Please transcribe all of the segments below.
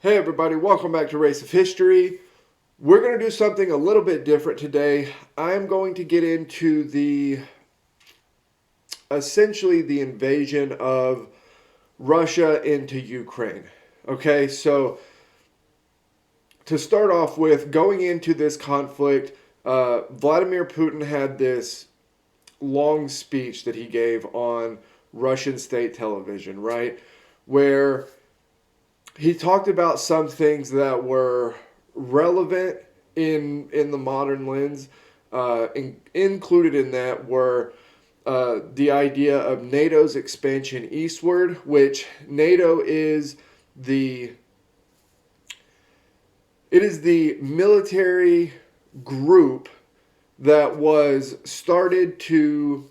Hey everybody, welcome back to Race of History. We're going to do something a little bit different today. I'm going to get into essentially the invasion of Russia into Ukraine. Okay, so to start off with, going into this conflict, Vladimir Putin had this long speech that he gave on Russian state television, right? Where he talked about some things that were relevant in the modern lens. Included in that were the idea of NATO's expansion eastward, which NATO is the the military group that was started to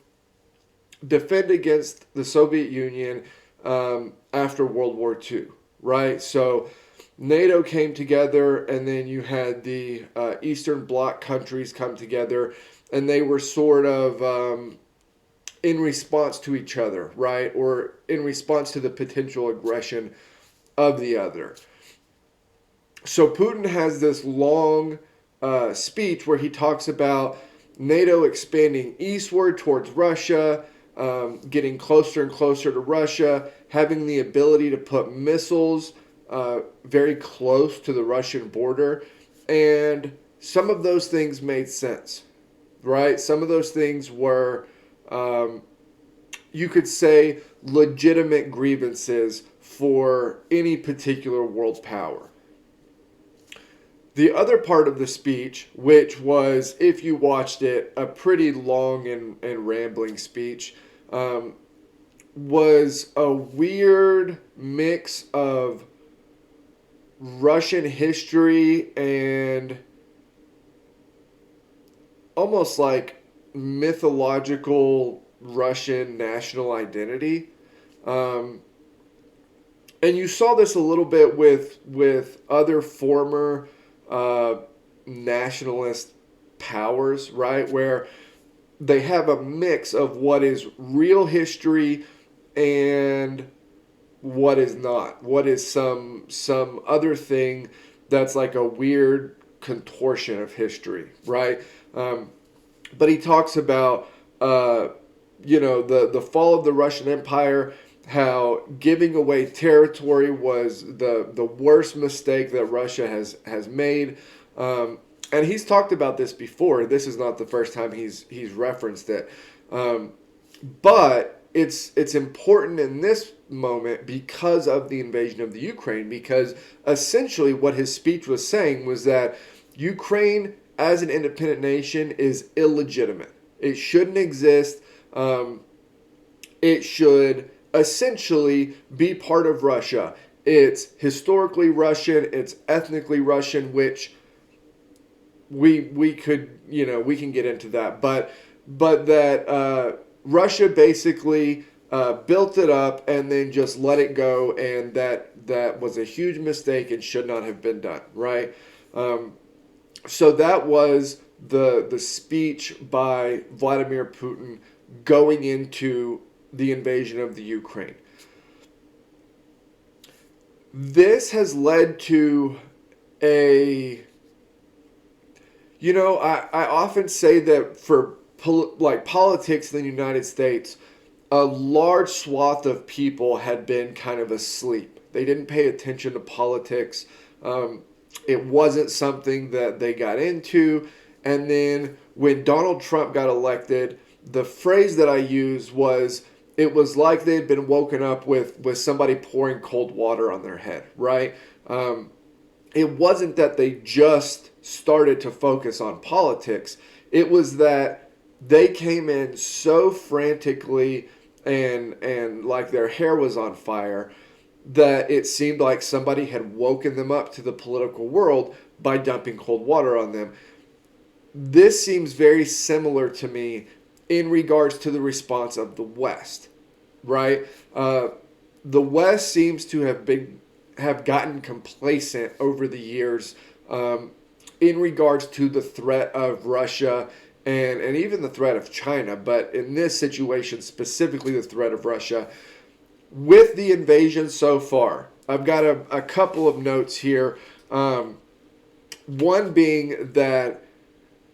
defend against the Soviet Union after World War II, right? So NATO came together, and then you had the Eastern Bloc countries come together, and they were sort of in response to each other, right? Or in response to the potential aggression of the other. So Putin has this long speech where he talks about NATO expanding eastward towards Russia, getting closer and closer to Russia, having the ability to put missiles very close to the Russian border. And some of those things made sense, right? Some of those things were, you could say, legitimate grievances for any particular world power. The other part of the speech, which was, if you watched it, a pretty long and rambling speech, was a weird mix of Russian history and almost like mythological Russian national identity. And you saw this a little bit with other former nationalist powers, right? Where they have a mix of what is real history and what is not. What is some other thing that's like a weird contortion of history, right? But he talks about the fall of the Russian Empire, how giving away territory was the worst mistake that Russia has made. And he's talked about this before. This is not the first time he's referenced it. But it's important in this moment because of the invasion of the Ukraine, because essentially what his speech was saying was that Ukraine as an independent nation is illegitimate. It shouldn't exist. It should essentially be part of Russia. It's historically Russian, it's ethnically Russian, which we could, we can get into that, but that Russia basically built it up and then just let it go, and that was a huge mistake and should not have been done, right? So that was the speech by Vladimir Putin going into the invasion of the Ukraine. This has led to I often say that for politics in the United States, a large swath of people had been kind of asleep. They didn't pay attention to politics. It wasn't something that they got into. And then when Donald Trump got elected, the phrase that I used was, it was like they had been woken up with somebody pouring cold water on their head, right? It wasn't that they just started to focus on politics. It was that they came in so frantically and like their hair was on fire that it seemed like somebody had woken them up to the political world by dumping cold water on them. This seems very similar to me in regards to the response of the West, right? The West seems to have gotten complacent over the years in regards to the threat of Russia and even the threat of China, but in this situation specifically the threat of Russia. With the invasion so far, I've got a couple of notes here. One being that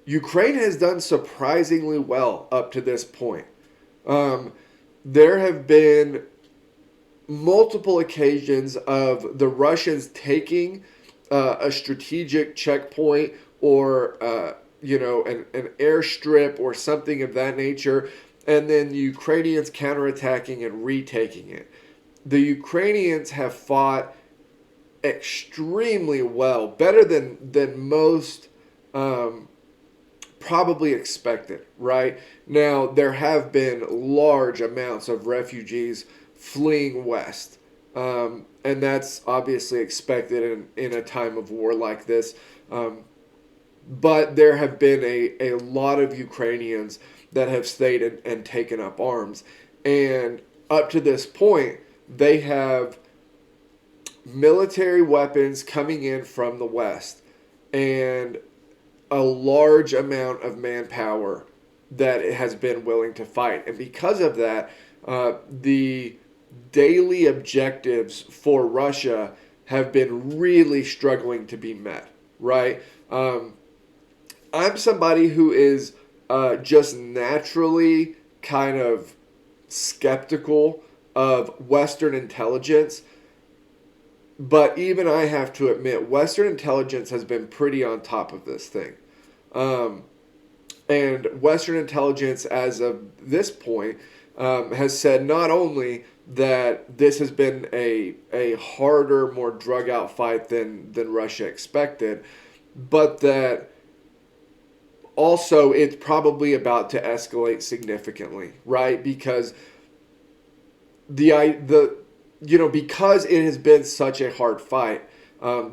Ukraine has done surprisingly well up to this point. Um, there have been multiple occasions of the Russians taking a strategic checkpoint or an airstrip or something of that nature, and then the Ukrainians counterattacking and retaking it. The Ukrainians have fought extremely well, better than most probably expected. Right now, there have been large amounts of refugees fleeing west, and that's obviously expected in a time of war like this. But there have been a lot of Ukrainians that have stayed and taken up arms, and up to this point, they have military weapons coming in from the West and a large amount of manpower that it has been willing to fight. And because of that, the daily objectives for Russia have been really struggling to be met, right? I'm somebody who is just naturally kind of skeptical of Western intelligence. But even I have to admit, Western intelligence has been pretty on top of this thing. And Western intelligence, as of this point, has said not only that this has been a harder, more drug out fight than Russia expected, but that also it's probably about to escalate significantly, right? Because because it has been such a hard fight,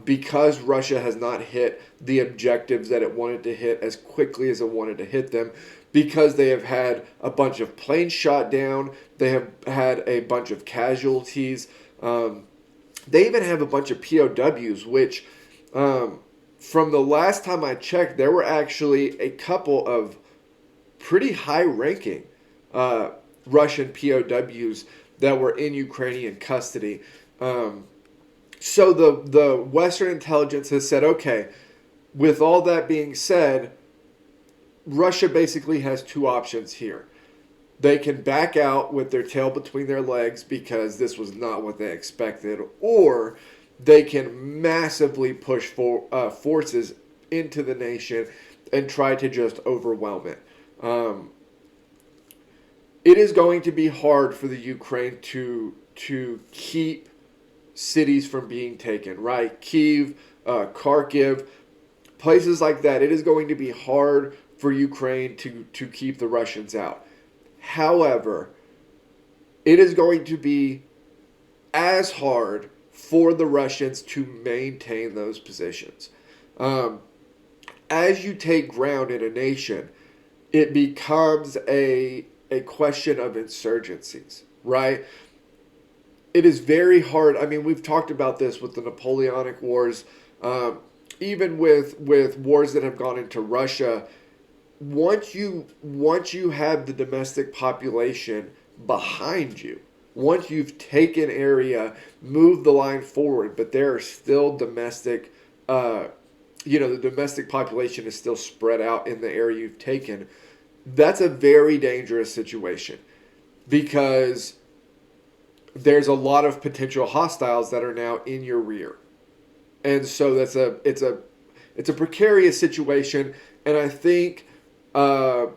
because Russia has not hit the objectives that it wanted to hit as quickly as it wanted to hit them, because they have had a bunch of planes shot down, they have had a bunch of casualties, they even have a bunch of POWs, which from the last time I checked, there were actually a couple of pretty high-ranking Russian POWs that were in Ukrainian custody. So the Western intelligence has said, okay, with all that being said, Russia basically has two options here. They can back out with their tail between their legs because this was not what they expected, or they can massively push forces into the nation and try to just overwhelm it. It is going to be hard for the Ukraine to keep cities from being taken, right? Kyiv, Kharkiv, places like that. It is going to be hard for Ukraine to keep the Russians out. However, it is going to be as hard for the Russians to maintain those positions. As you take ground in a nation, it becomes a question of insurgencies, right? It is very hard. I mean, we've talked about this with the Napoleonic Wars, even with wars that have gone into Russia. Once you have the domestic population behind you, once you've taken area, move the line forward, but there are still domestic, the domestic population is still spread out in the area you've taken. That's a very dangerous situation because there's a lot of potential hostiles that are now in your rear. And so it's a precarious situation, and I think all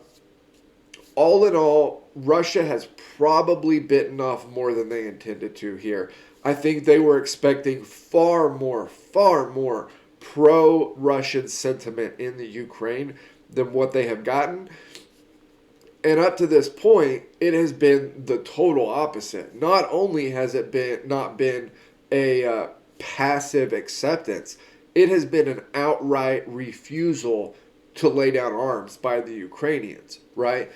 in all, Russia has probably bitten off more than they intended to here. I think they were expecting far more pro-Russian sentiment in the Ukraine than what they have gotten. And up to this point, it has been the total opposite. Not only has it not been a passive acceptance, it has been an outright refusal to lay down arms by the Ukrainians, right?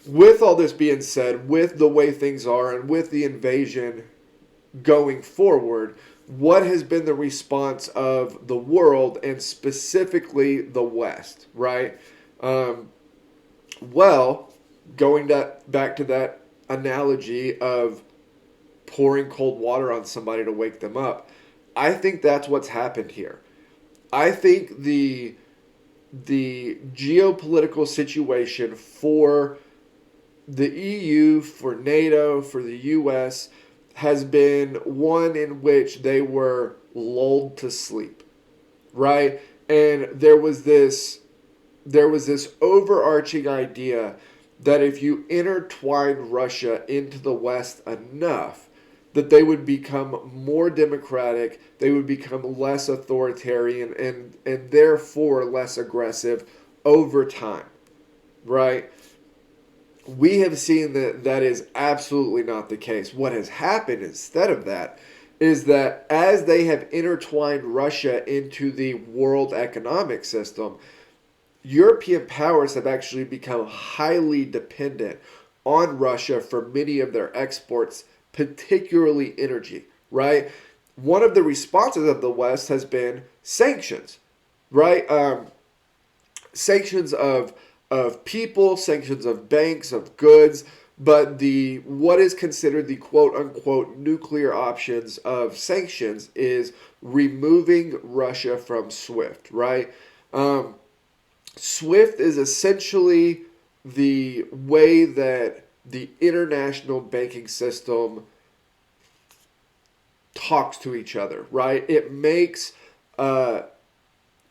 With all this being said, with the way things are and with the invasion going forward, what has been the response of the world and specifically the West, right? Well, going back to that analogy of pouring cold water on somebody to wake them up. I think that's what's happened here. I think the geopolitical situation for the EU, for NATO, for the US has been one in which they were lulled to sleep, right? And there was this overarching idea that if you intertwined Russia into the West enough, that they would become more democratic, they would become less authoritarian, and therefore less aggressive over time, right? We have seen that that is absolutely not the case. What has happened instead of that is that as they have intertwined Russia into the world economic system, European powers have actually become highly dependent on Russia for many of their exports, particularly energy, right? One of the responses of the West has been sanctions, right? Sanctions of people, sanctions of banks, of goods, but the what is considered the quote unquote nuclear options of sanctions is removing Russia from SWIFT, right? SWIFT is essentially the way that the international banking system talks to each other, right? It makes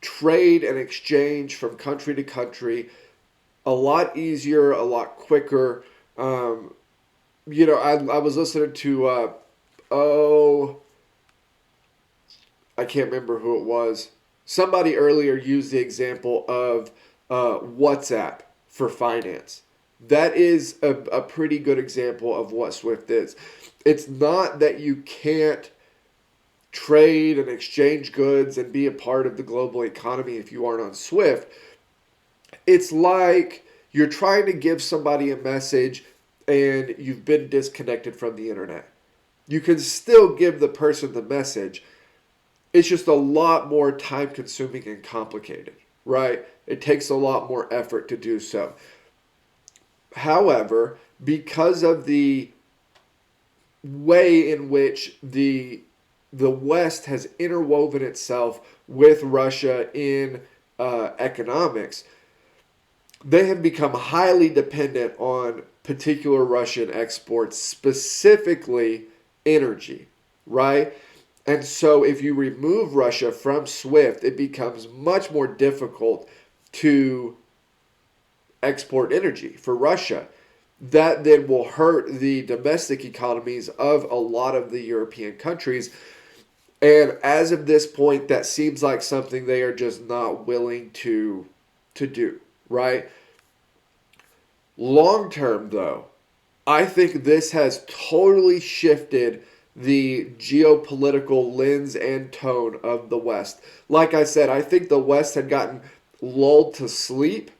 trade and exchange from country to country a lot easier, a lot quicker. Um, I was listening to, oh, I can't remember who it was. Somebody earlier used the example of WhatsApp for finance. That is a pretty good example of what Swift is. It's not that you can't trade and exchange goods and be a part of the global economy if you aren't on Swift. It's like you're trying to give somebody a message and you've been disconnected from the internet. You can still give the person the message. It's just a lot more time consuming and complicated, right? It takes a lot more effort to do so. However, because of the way in which the West has interwoven itself with Russia in economics, they have become highly dependent on particular Russian exports, specifically energy, right? And so if you remove Russia from SWIFT, it becomes much more difficult to export energy for Russia. That then will hurt the domestic economies of a lot of the European countries. And as of this point, that seems like something they are just not willing to do, right? Long term, though, I think this has totally shifted the geopolitical lens and tone of the West. Like I said, I think the West had gotten lulled to sleep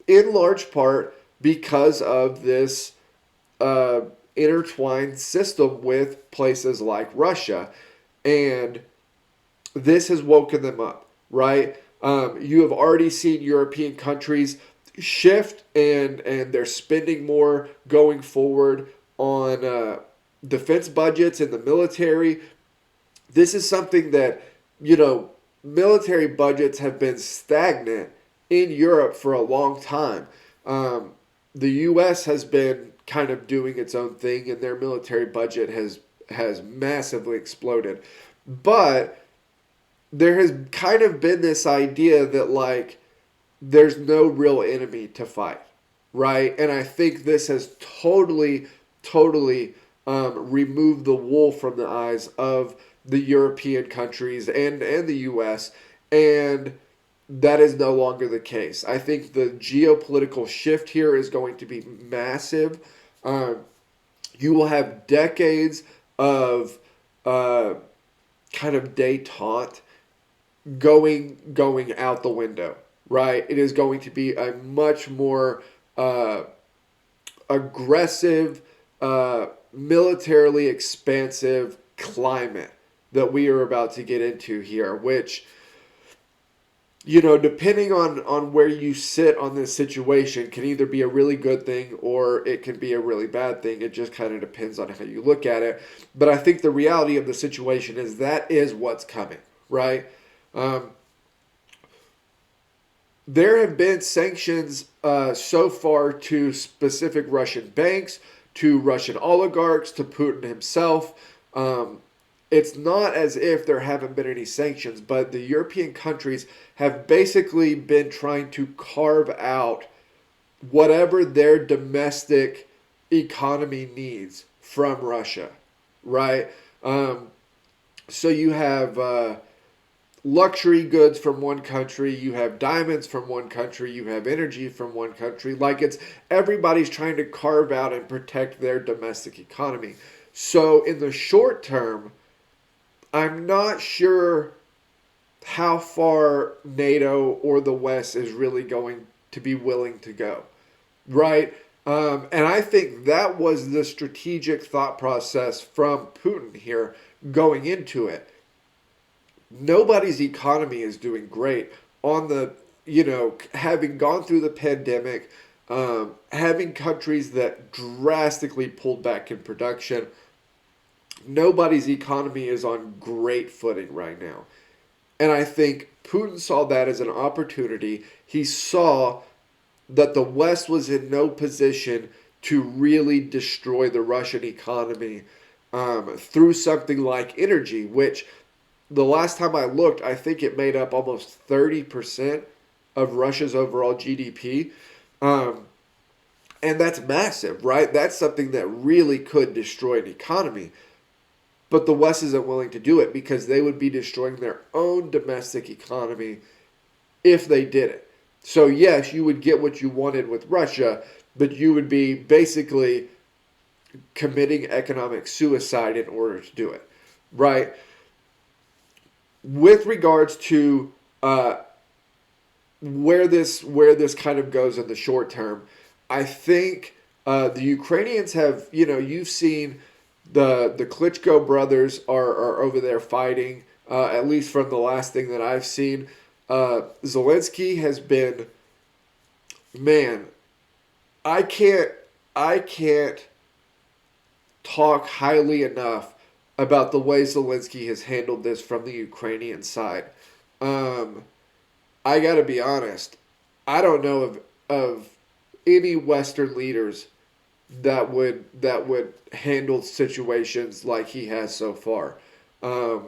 in large part because of this uh, intertwined system with places like Russia. And this has woken them up, right? You have already seen European countries shift and they're spending more going forward on defense budgets and the military. This is something that, you know, military budgets have been stagnant in Europe for a long time. The U.S. has been kind of doing its own thing, and their military budget has massively exploded. But there has kind of been this idea that like there's no real enemy to fight, right? And I think this has totally removed the wool from the eyes of the European countries and the U.S. And that is no longer the case. I think the geopolitical shift here is going to be massive. Um, you will have decades of uh, kind of détente going out the window, right? It is going to be a much more uh, aggressive, militarily expansive climate that we are about to get into here, which depending on where you sit on this situation, can either be a really good thing or it can be a really bad thing. It just kind of depends on how you look at it. But I think the reality of the situation is that is what's coming, right? Um, there have been sanctions so far to specific Russian banks, to Russian oligarchs, to Putin himself. Um, it's not as if there haven't been any sanctions, but the European countries have basically been trying to carve out whatever their domestic economy needs from Russia, right? Um, so you have luxury goods from one country, you have diamonds from one country, you have energy from one country. Like it's everybody's trying to carve out and protect their domestic economy. So in the short term, I'm not sure how far NATO or the West is really going to be willing to go, right? And I think that was the strategic thought process from Putin here going into it. Nobody's economy is doing great on the, having gone through the pandemic, having countries that drastically pulled back in production. Nobody's economy is on great footing right now. And I think Putin saw that as an opportunity. He saw that the West was in no position to really destroy the Russian economy through something like energy, which the last time I looked, I think it made up almost 30% of Russia's overall GDP. Um, and that's massive, right? That's something that really could destroy an economy. But the West isn't willing to do it because they would be destroying their own domestic economy if they did it. So, yes, you would get what you wanted with Russia, but you would be basically committing economic suicide in order to do it, right? With regards to where this kind of goes in the short term, I think the Ukrainians have, you've seen the Klitschko brothers are over there fighting. At least from the last thing that I've seen, Zelensky has been, man, I can't I can't talk highly enough about the way Zelensky has handled this from the Ukrainian side. Um, I got to be honest. I don't know of any Western leaders that would handle situations like he has so far. Um,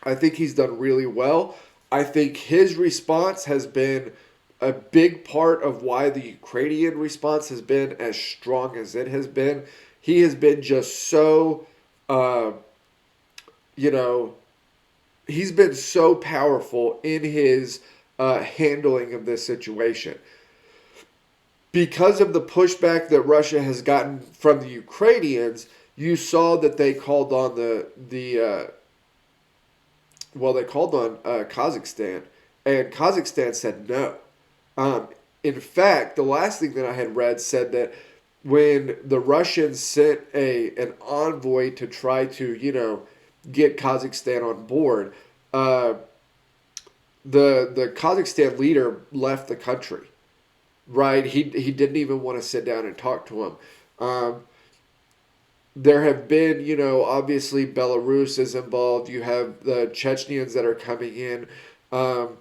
I think he's done really well. I think his response has been a big part of why the Ukrainian response has been as strong as it has been. He has been just so, uh, you know, he's been so powerful in his handling of this situation. Because of the pushback that Russia has gotten from the Ukrainians, you saw that they called on they called on Kazakhstan, and Kazakhstan said no. In fact, the last thing that I had read said that when the Russians sent an envoy to try to get Kazakhstan on board, uh, the Kazakhstan leader left the country. Right, he didn't even want to sit down and talk to him. Um, there have been, obviously Belarus is involved. You have the Chechens that are coming in. Um,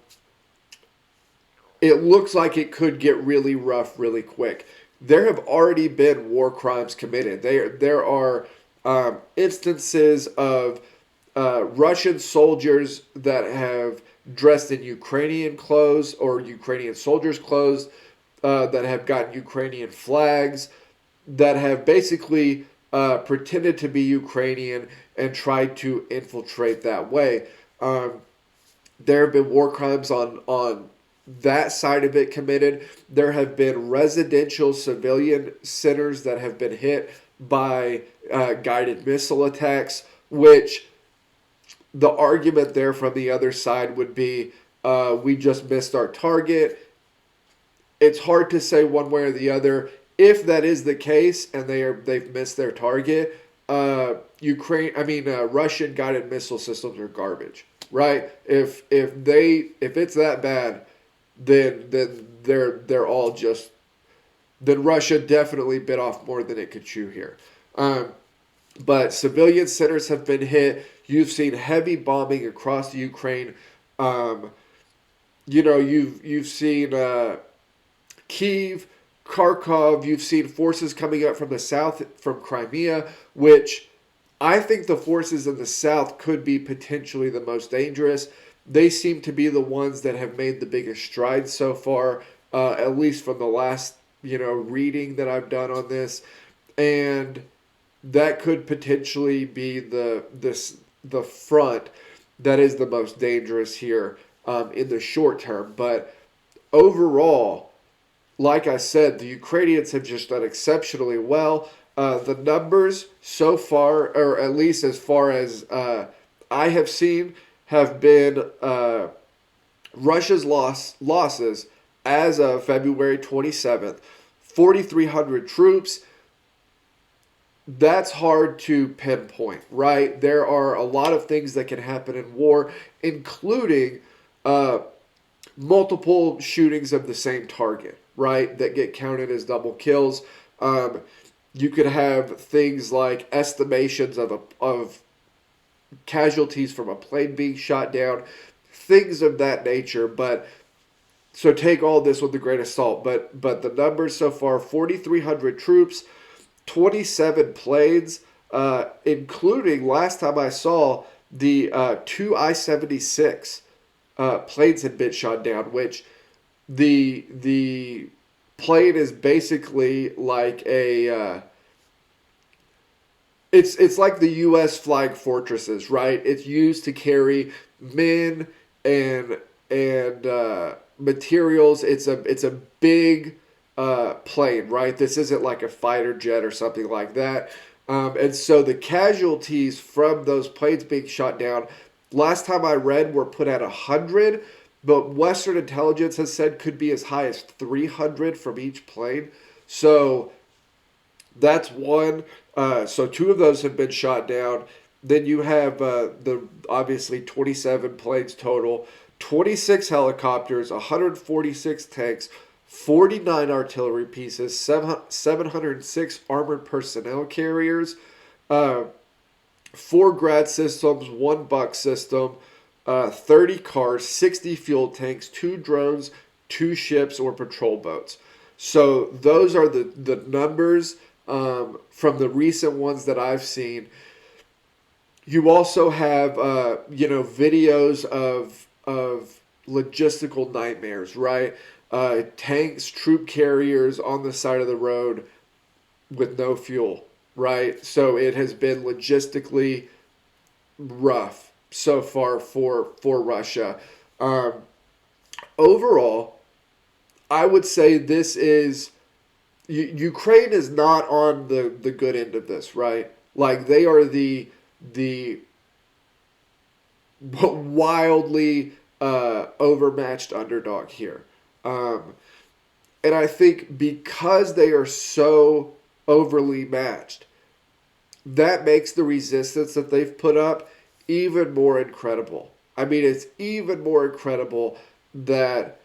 it looks like it could get really rough really quick. There have already been war crimes committed. There are instances of Russian soldiers that have dressed in Ukrainian clothes or Ukrainian soldiers' clothes that have gotten Ukrainian flags that have basically pretended to be Ukrainian and tried to infiltrate that way. Um, there have been war crimes on that side of it committed. There have been residential civilian centers that have been hit by guided missile attacks, which the argument there from the other side would be we just missed our target. It's hard to say one way or the other. If that is the case and they've missed their target, Russian guided missile systems are garbage. right? If it's that bad, then they're all just then Russia definitely bit off more than it could chew here. Um, but civilian centers have been hit. You've seen heavy bombing across Ukraine. Um, you've seen Kiev, Kharkov. You've seen forces coming up from the south from Crimea, which I think the forces in the south could be potentially the most dangerous. They seem to be the ones that have made the biggest strides so far, at least from the last reading that I've done on this, and that could potentially be the front that is the most dangerous here in the short term. But overall, like I said, the Ukrainians have just done exceptionally well. The numbers so far, or at least as far as I have seen, have been Russia's losses as of February 27th, 4,300 troops. That's hard to pinpoint, right? There are a lot of things that can happen in war, including uh, multiple shootings of the same target, right? That get counted as double kills. Um, you could have things like estimations of casualties from a plane being shot down, things of that nature. But so take all this with a grain of salt. But the numbers so far: 4,300 troops, 27 planes, including last time I saw the two I-76 planes had been shot down, which the plane is basically like a it's like the U.S. flying fortresses, right? It's used to carry men and materials. It's a big plane, right? This isn't like a fighter jet or something like that. And so the casualties from those planes being shot down, last time I read, were put at 100, but Western intelligence has said could be as high as 300 from each plane. So that's one. So two of those have been shot down. Then you have the obviously 27 planes total, 26 helicopters, 146 tanks, 49 artillery pieces, 706 armored personnel carriers, uh, four grad systems, one buck system, 30 cars, 60 fuel tanks, two drones, two ships or patrol boats. So those are the numbers from the recent ones that I've seen. You also have videos of logistical nightmares, right? Tanks, troop carriers on the side of the road with no fuel, right? So it has been logistically rough so far for Russia. Um, Overall, I would say this is Ukraine is not on the good end of this, right? Like they are the wildly overmatched underdog here. Um, and I think because they are so overly matched, that makes the resistance that they've put up even more incredible. I mean, it's even more incredible that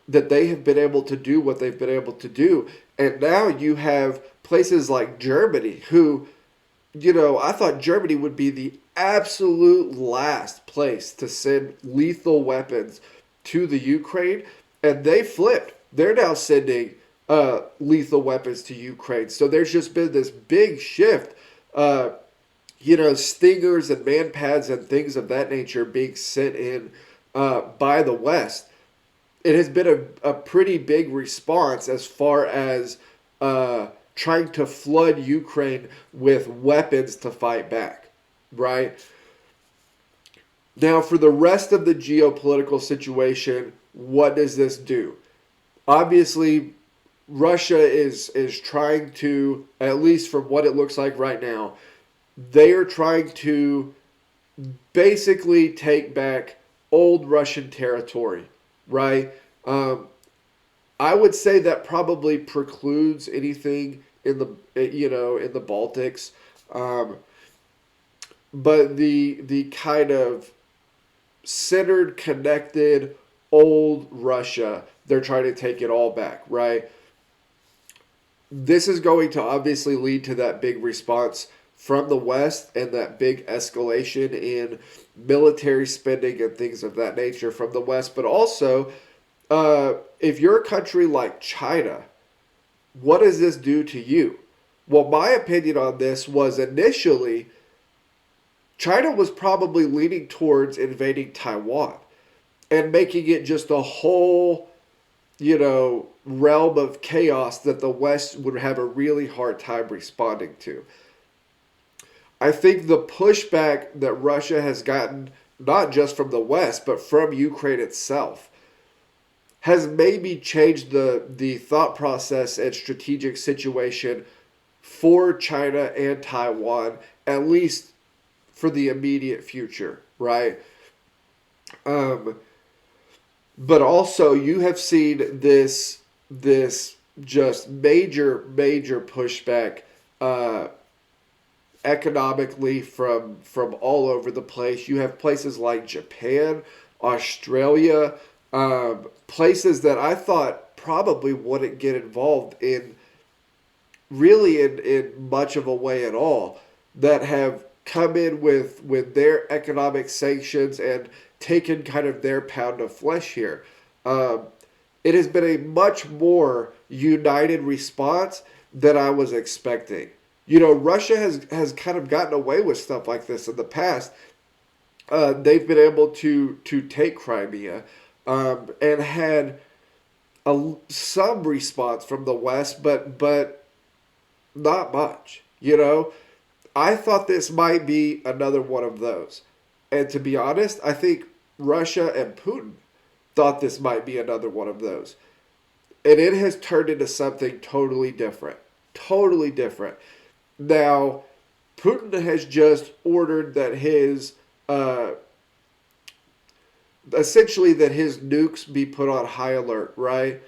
they have been able to do what they've been able to do. And now you have places like Germany, who, I thought Germany would be the absolute last place to send lethal weapons to the Ukraine, and they flipped. They're now sending lethal weapons to Ukraine. So there's just been this big shift. Stingers and man pads and things of that nature being sent in by the West. It has been a pretty big response as far as trying to flood Ukraine with weapons to fight back, right? Now, for the rest of the geopolitical situation, what does this do? Obviously, Russia is trying to, at least from what it looks like right now, they are trying to basically take back old Russian territory, right? I would say that probably precludes anything in the Baltics, but the kind of centered, connected, old Russia. They're trying to take it all back, right? This is going to obviously lead to that big response from the West and that big escalation in military spending and things of that nature from the West. But also, if you're a country like China, what does this do to you? Well, my opinion on this was initially China was probably leaning towards invading Taiwan and making it just a whole, realm of chaos that the West would have a really hard time responding to. I think the pushback that Russia has gotten, not just from the West, but from Ukraine itself, has maybe changed the thought process and strategic situation for China and Taiwan, at least for the immediate future, right? Um, but also, you have seen this just major pushback uh, economically from all over the place. You have places like Japan, Australia, places that I thought probably wouldn't get involved in really in much of a way at all, that have come in with their economic sanctions and taken kind of their pound of flesh here. Um, it has been a much more united response than I was expecting. Russia has kind of gotten away with stuff like this in the past. They've been able to take Crimea, and had some response from the West, but not much. I thought this might be another one of those, and to be honest, I think Russia and Putin thought this might be another one of those, and it has turned into something totally different. Totally different. Now, Putin has just ordered that his essentially that his nukes be put on high alert, right?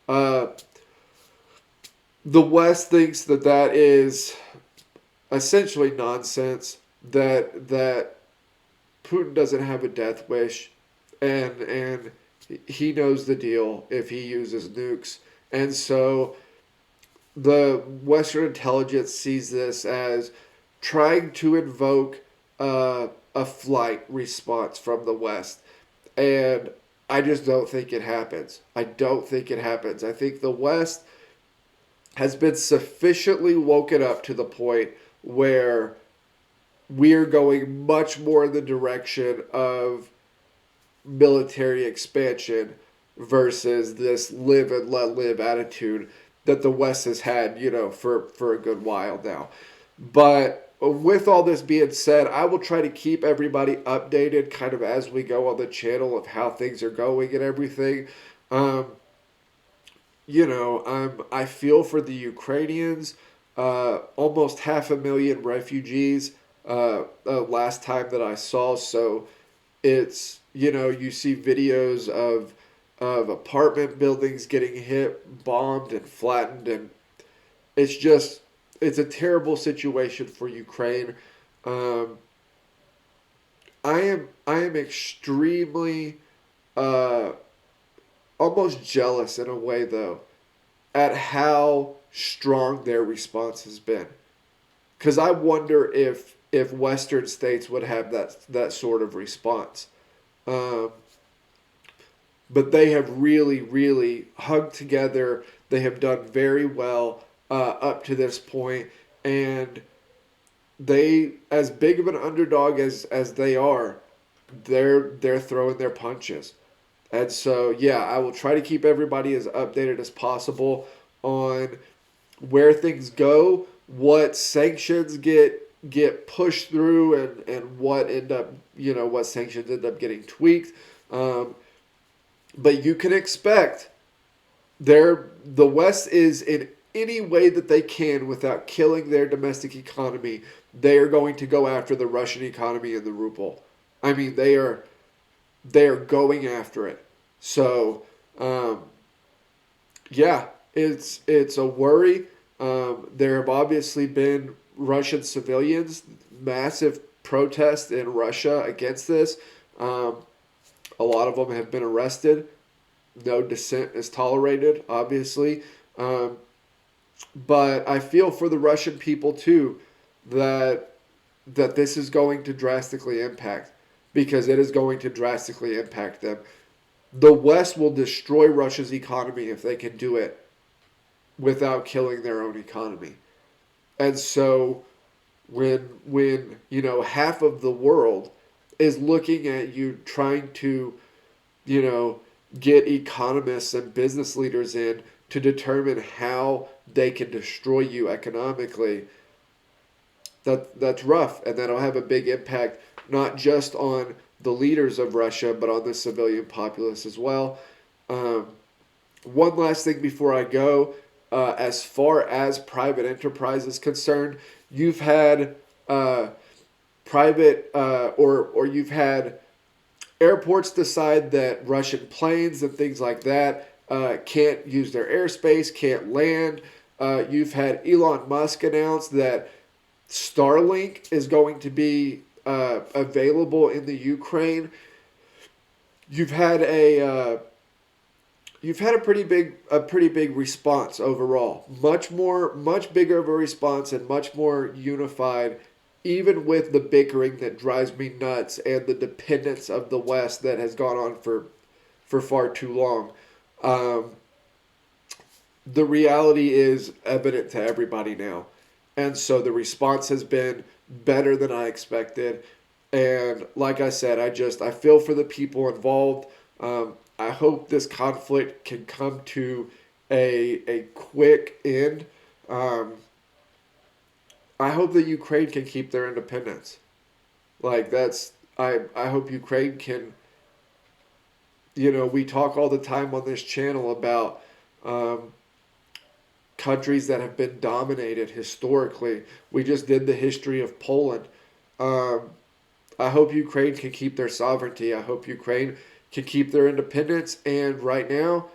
Uh, the West thinks that is essentially nonsense. That Putin doesn't have a death wish, and he knows the deal if he uses nukes, and so the Western intelligence sees this as trying to invoke a flight response from the West. And I just don't think it happens. I don't think it happens. I think the West has been sufficiently woken up to the point where we're going much more in the direction of military expansion versus this live and let live attitude that the West has had, for a good while now. But with all this being said, I will try to keep everybody updated kind of as we go on the channel of how things are going and everything. Um, I feel for the Ukrainians. Almost 500,000 refugees last time that I saw. So it's, you see videos of apartment buildings getting hit, bombed, and flattened, and it's it's a terrible situation for Ukraine. Um, I am extremely uh, almost jealous in a way though at how strong their response has been, because I wonder if Western states would have that sort of response. Um, but they have really hung together. They have done very well up to this point, and they, as big of an underdog as they are, they're throwing their punches. And so, yeah, I will try to keep everybody as updated as possible on where things go, what sanctions get pushed through, and what end up, what sanctions end up getting tweaked. Um, but you can expect the West is in any way that they can without killing their domestic economy. They are going to go after the Russian economy and the ruble. I mean, they are going after it. So, um, yeah, it's a worry. There have obviously been Russian civilians, massive protest in Russia against this. Um, A lot of them have been arrested. No dissent is tolerated, obviously. Um, but I feel for the Russian people too that this is going to drastically impact, because it is going to drastically impact them. The West will destroy Russia's economy if they can do it without killing their own economy. And so when half of the world is looking at you trying to, you know, get economists and business leaders in to determine how they can destroy you economically, that's rough, and that'll have a big impact not just on the leaders of Russia but on the civilian populace as well. Um, One last thing before I go, as far as private enterprise is concerned, you've had private or you've had airports decide that Russian planes and things like that can't use their airspace, can't land. You've had Elon Musk announce that Starlink is going to be available in the Ukraine. You've had a pretty big response overall. Much bigger of a response and much more unified, even with the bickering that drives me nuts and the dependence of the West that has gone on for far too long. Um, the reality is evident to everybody now. And so the response has been better than I expected. And like I said, I feel for the people involved. I hope this conflict can come to a quick end. Um, I hope that Ukraine can keep their independence. Like I hope Ukraine can. We talk all the time on this channel about um, countries that have been dominated historically. We just did the history of Poland. Um, I hope Ukraine can keep their sovereignty. I hope Ukraine can keep their independence. And right now,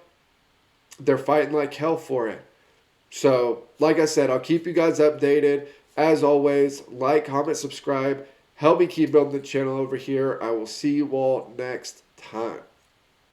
they're fighting like hell for it. So, like I said, I'll keep you guys updated. As always, like, comment, subscribe. Help me keep building the channel over here. I will see you all next time.